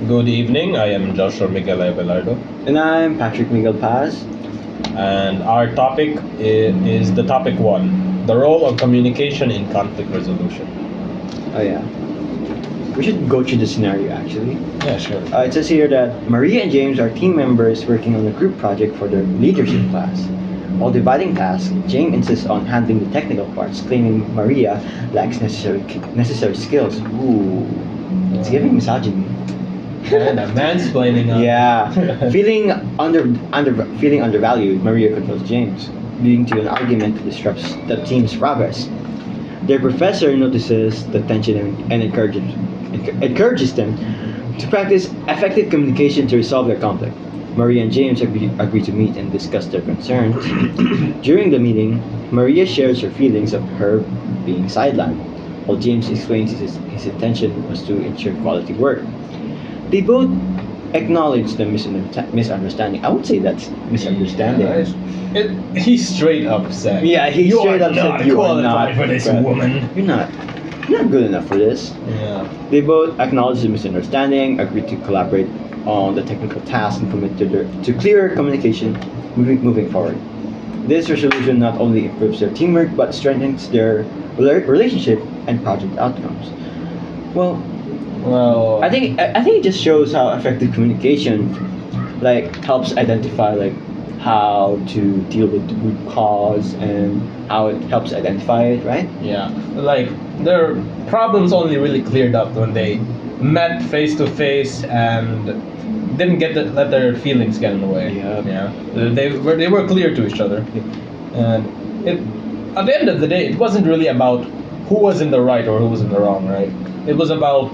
Good evening. I am Joshua Miguel Abelardo, And I'm Patrick Miguel Paz. and our topic is the topic one: the role of communication in conflict resolution. Oh yeah. We should go through the scenario actually. Yeah, sure. It says here that Maria and James are team members working on a group project for their leadership class. While dividing tasks, James insists on handling the technical parts, claiming Maria lacks necessary skills. Ooh, it's giving misogyny. And mansplaining. Yeah, feeling undervalued, Maria controls James, leading to an argument that disrupts the team's progress. Their professor notices the tension and encourages them to practice effective communication to resolve their conflict. Maria and James agree to meet and discuss their concerns. During the meeting, Maria shares her feelings of her being sidelined, while James explains his intention was to ensure quality work. They both acknowledge the misunderstanding. I would say that's misunderstanding. He's straight up said. Yeah, he you straight are up not said you are qualified not for this, right. woman. You're not good enough for this. Yeah. They both acknowledge the misunderstanding, agree to collaborate on the technical task, and commit to clearer communication moving forward. This resolution not only improves their teamwork but strengthens their relationship and project outcomes. Well, Well, I think it just shows how effective communication helps identify how to deal with the root cause and how it helps identify it, right? yeah, like their problems only really cleared up when they met face to face and didn't let their feelings get in the way. Yeah. Yeah, they were clear to each other, and it at the end of the day, it wasn't really about who was in the right or who was in the wrong, right? It was about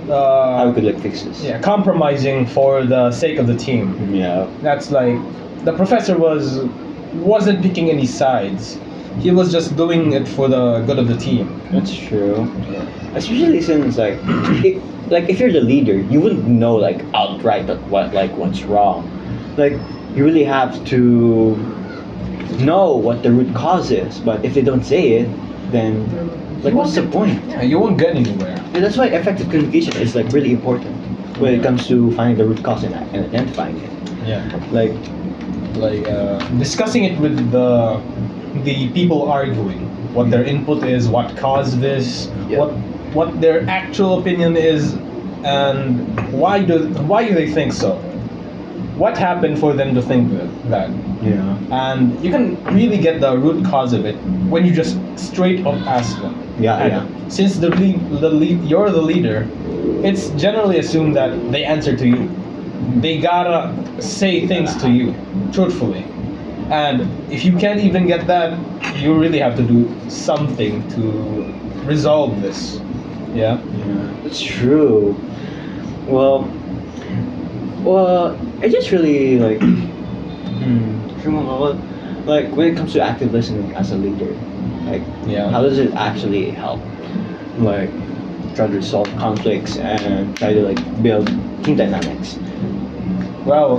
How we could fix this. yeah, compromising for the sake of the team. Yeah. That's like the professor wasn't picking any sides. He was just doing it for the good of the team. That's true. Especially since if you're the leader, you wouldn't know outright what's wrong. You really have to know what the root cause is. But if they don't say it, then what's the point? Yeah, you won't get anywhere. Yeah, that's why effective communication is really important when it comes to finding the root cause and identifying it. Yeah, Like discussing it with the people arguing, what their input is, what caused this, Yeah. what their actual opinion is, and why do they think so? What happened for them to think that? yeah. And you can really get the root cause of it when you just straight up ask them. Yeah, And yeah. since you're the leader, it's generally assumed that they answer to you. They gotta say things to you truthfully, and if you can't even get that, you really have to do something to resolve this. Yeah. Yeah, that's true. Well, I just really when it comes to active listening as a leader, Yeah. how does it actually help? Like, try to resolve conflicts and try to build team dynamics. Well,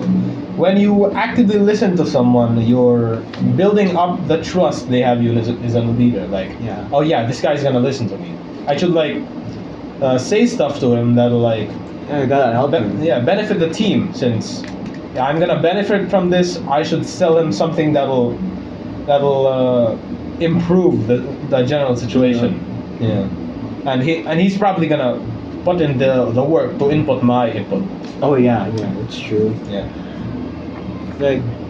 when you actively listen to someone, you're building up the trust they have you as a leader. Yeah. Oh yeah, this guy's gonna listen to me. I should say stuff to him that'll Yeah, I gotta help him. benefit the team. Since I'm gonna benefit from this, I should sell him something that'll improve the general situation. Yeah. And he's probably gonna put in the work to input my input. Oh yeah, that's true. Yeah.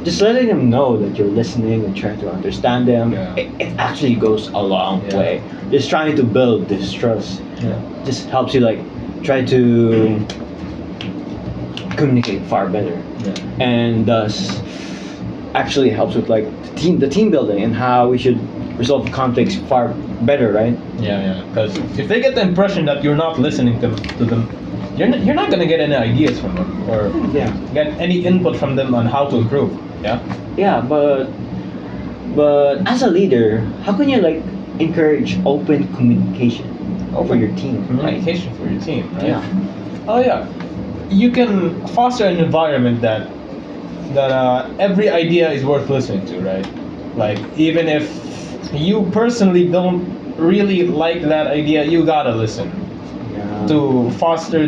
Just letting them know that you're listening and trying to understand them, Yeah. it actually goes a long Yeah. way. Just trying to build this trust Yeah. just helps you try to communicate far better, Yeah. and thus actually helps with the team building and how we should resolve conflicts far better, right? Yeah. Because if they get the impression that you're not listening to them, you're not gonna get any ideas from them or Yeah. get any input from them on how to improve. Yeah. Yeah, but as a leader, how can you encourage open communication for your team? Communication for your team, right? Yeah. Oh yeah. You can foster an environment that every idea is worth listening to, right? Even if you personally don't really like that idea, you gotta listen Yeah. to foster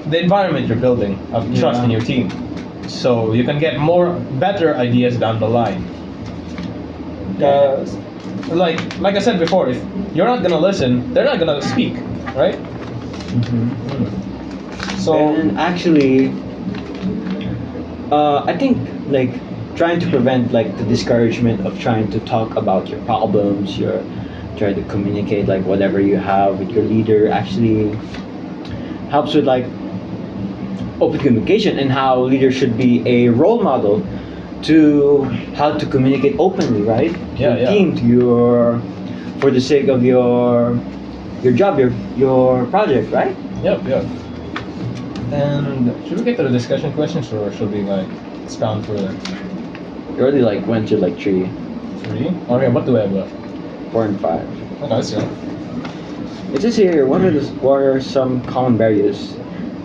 the environment you're building of trust in your team, so you can get better ideas down the line. Because, like I said before, if you're not gonna listen, they're not gonna speak, right? So And actually, I think like trying to prevent like the discouragement of trying to talk about your problems, your try to communicate like whatever you have with your leader actually helps with like open communication and how leaders should be a role model to how to communicate openly, right? To Yeah, your yeah. team, to your for the sake of your job, your project, right? yep, yep. And should we get to the discussion questions, or should we like expound further? You already like went to like 3, 3? Okay, what do we have left? 4, and 5. Okay, let's go. It says here, what are some common barriers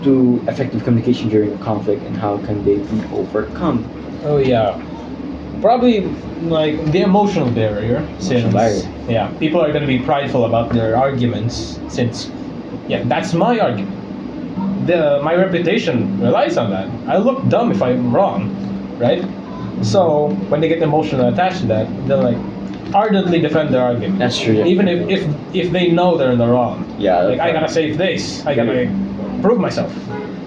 to effective communication during a conflict and how can they be overcome? Oh yeah, probably like the emotional barrier. Since barrier. yeah, people are gonna be prideful about their arguments. Since yeah, that's my argument. My reputation relies on that. I look dumb if I'm wrong, right? So when they get emotionally attached to that, they'll like ardently defend their argument. That's true. Even if they know they're in the wrong. Yeah, Like I that's gotta save this. I gotta prove myself.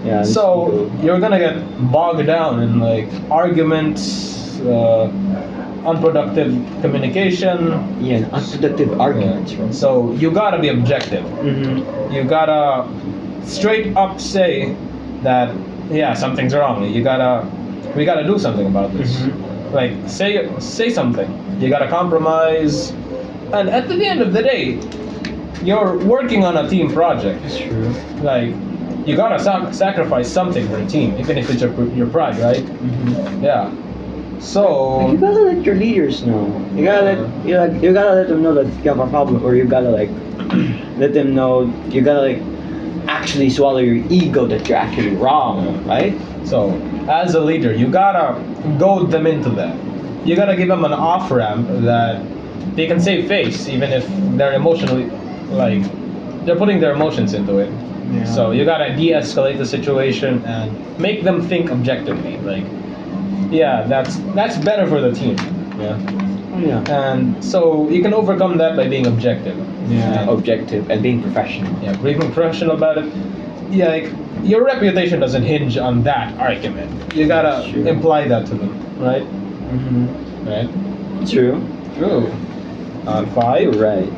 Yeah. So you're gonna get bogged down in like arguments, unproductive communication. yeah, unproductive arguments, right? So you gotta be objective. Mm-hmm. You gotta straight up say that yeah, something's wrong. We gotta do something about this. Mhm. Like say something. You gotta compromise, and at the end of the day, you're working on a team project. That's true. Like you gotta sacrifice something for the team, even if it's your pride, right? Mm-hmm. Yeah. So You gotta let your leaders know. You gotta let them know that you have a problem, or you gotta like let them know. You gotta like actually swallow your ego that you're actually wrong, right? So, as a leader, you gotta goad them into that. You gotta give them an off ramp that they can save face, even if they're emotionally, like, they're putting their emotions into it. Yeah. So you gotta de-escalate the situation and make them think objectively. Like, yeah, that's better for the team. Yeah. Oh, yeah. And so you can overcome that by being objective. Yeah. And, Objective and being professional. yeah, being professional about it. Yeah, like your reputation doesn't hinge on that argument. You gotta That's true. imply that to them, right? Mm-hmm. Right. True. True. On You're 5. right.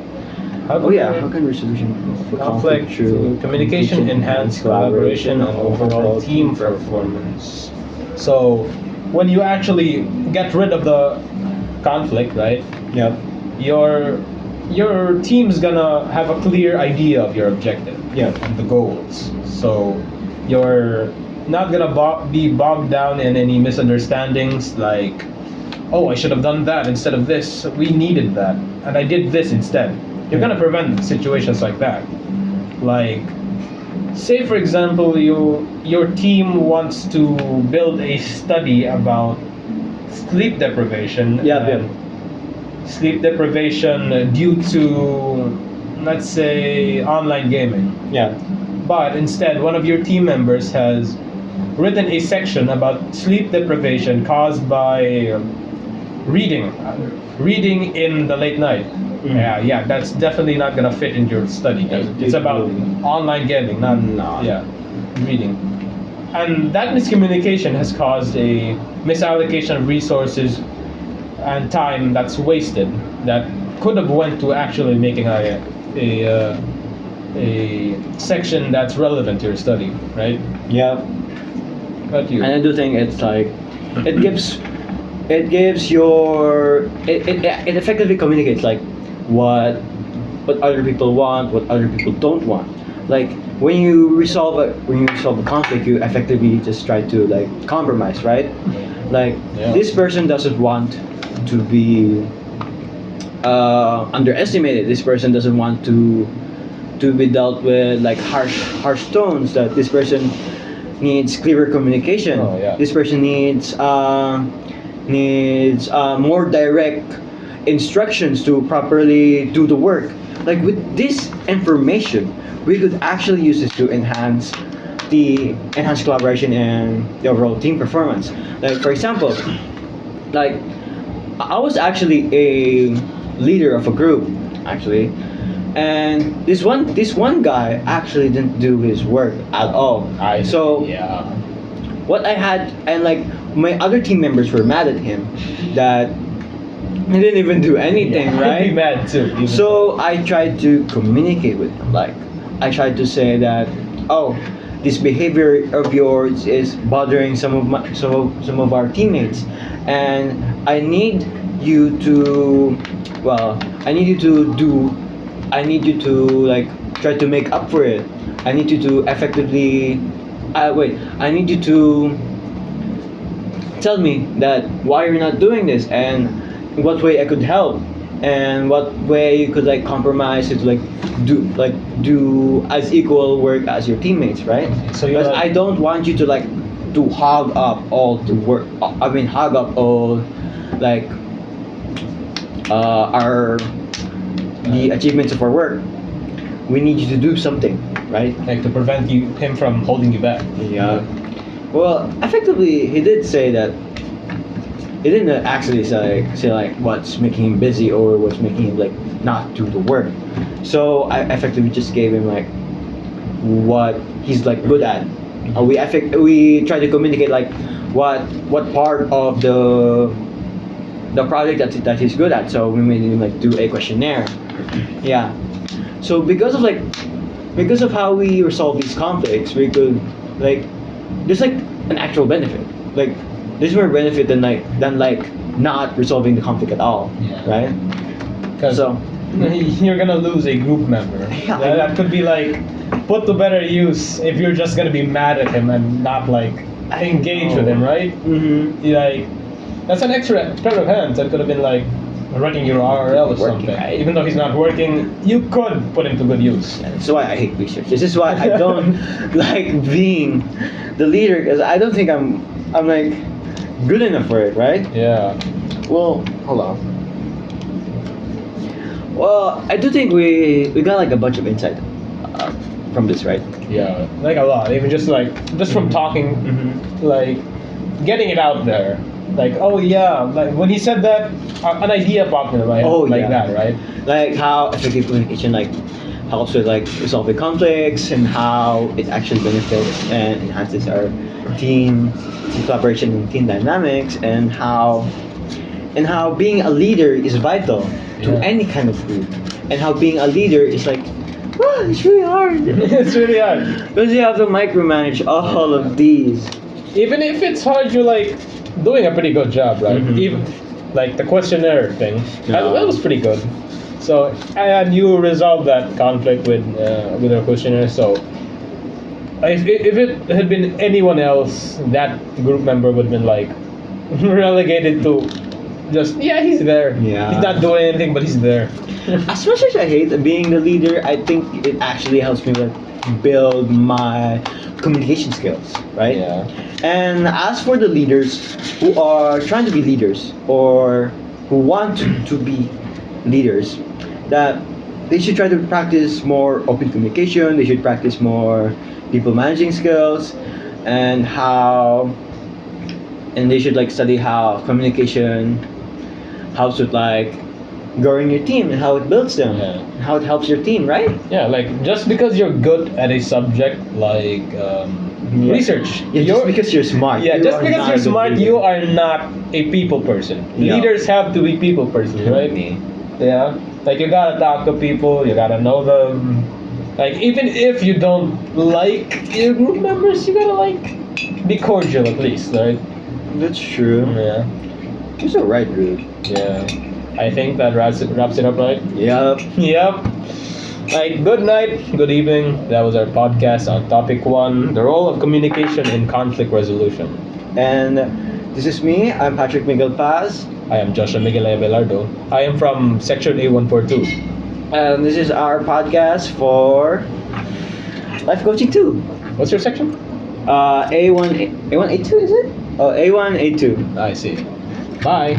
How Oh yeah. can How can resolution of conflict through communication enhance collaboration and overall team performance? So when you actually get rid of the conflict, right? Yep. Your team's gonna have a clear idea of your objective, Yeah. and the goals. So you're not gonna be bogged down in any misunderstandings like, oh, I should have done that instead of this. We needed that, and I did this instead. You're gonna prevent situations like that. Like, say for example, your team wants to build a study about sleep deprivation. Yeah, and sleep deprivation due to, let's say, online gaming. Yeah. But instead, one of your team members has written a section about sleep deprivation caused by reading in the late night. Yeah, that's definitely not gonna fit in your study. It's about online gaming, not reading. And that miscommunication has caused a misallocation of resources and time that's wasted that could have went to actually making a section that's relevant to your study, right? Yeah. But you. And I do think it's like it gives it effectively communicates like what other people want, what other people don't want. Like when you resolve a conflict, you effectively just try to like compromise, right? Like this person doesn't want to be underestimated. This person doesn't want to be dealt with like harsh tones. That this person needs clearer communication. Oh, yeah. This person needs more direct instructions to properly do the work. Like with this information, we could actually use this to enhance the enhanced collaboration and the overall team performance. Like for example, like I was actually a leader of a group actually, and this one guy actually didn't do his work at all. So yeah. what I had, and like my other team members were mad at him that he didn't even do anything, Yeah, right? I'd be mad too. even So I tried to communicate with him. Like I tried to say that, oh, this behavior of yours is bothering some of our teammates, and I need you to, well, I need you to like try to make up for it. I need you to effectively, wait, I need you to tell me that why you're not doing this and what way I could help and what way you could like compromise to do as equal work as your teammates, right? So you're Because like- I don't want you to like to hog up all the work. I mean, hog up all like our the achievements of our work. We need you to do something, right? like to prevent him from holding you back. Yeah. Well, effectively, he did say that. He didn't actually say like what's making him busy or what's making him like not do the work. So I effectively just gave him like what he's like good at. We try to communicate like what part of the project that he's good at. So we made him like do a questionnaire. Yeah. So because of how we resolve these conflicts, we could like there's like an actual benefit. Like there's more benefit than like not resolving the conflict at all, Yeah. right? Because So you're gonna lose a group member. Yeah, That could be like put to better use if you're just gonna be mad at him and not like engage with him, right? mm-hmm. Like that's an extra pair of hands that could have been like running your RRL or Working, something. right? Even though he's not working, you could put him to good use. That's why I hate research. This is why I don't like being the leader because I don't think I'm like good enough for it, right? Yeah. Well, hold on. Well, I do think we got like a bunch of insight from this, right? Yeah. Like a lot. Even just from talking, Mm-hmm. like getting it out there. Like, oh yeah, like when he said that, an idea popped into my head. Oh, like yeah. that, right? Like how effective communication like helps with like resolving conflicts and how it actually benefits and enhances our team collaboration and team dynamics and how being a leader is vital to Yeah. any kind of group and how being a leader is like it's really hard It's really hard. because you have to micromanage all of these. Even if it's hard, you're like doing a pretty good job, right? Mhm. Even like the questionnaire thing, Yeah. that was pretty good. So and you resolved that conflict with our questionnaire. So if it had been anyone else, that group member would have been like relegated to just he's there. Yeah. He's not doing anything, but he's there. As much as I hate being the leader, I think it actually helps me like build my communication skills, right? Yeah. And as for the leaders who are trying to be leaders or who want to be leaders, that they should try to practice more open communication. They should practice more people managing skills, and they should like study how communication helps with like growing your team and how it builds them, Yeah. and how it helps your team, right? Yeah, like just because you're good at a subject like research, Yeah, just because you're smart. yeah, you just are because not you're a good smart, leader. you are not a people person. No. Leaders have to be people persons, right? Me. Yeah, like you gotta talk to people, you gotta know them. Like even if you don't like your group members, you gotta like be cordial at least, right? That's true. Yeah, You're so right, dude. yeah. I think that wraps it up, right? Yep. Yep. Like, good night, good evening. That was our podcast on topic 1, the role of communication in conflict resolution. And this is me. I'm Patrick Miguel Paz. I am Joshua Miguel Abelardo. I am from section A142. And this is our podcast for Life Coaching 2. What's your section? A182 is it? Oh, A182. I see. Bye.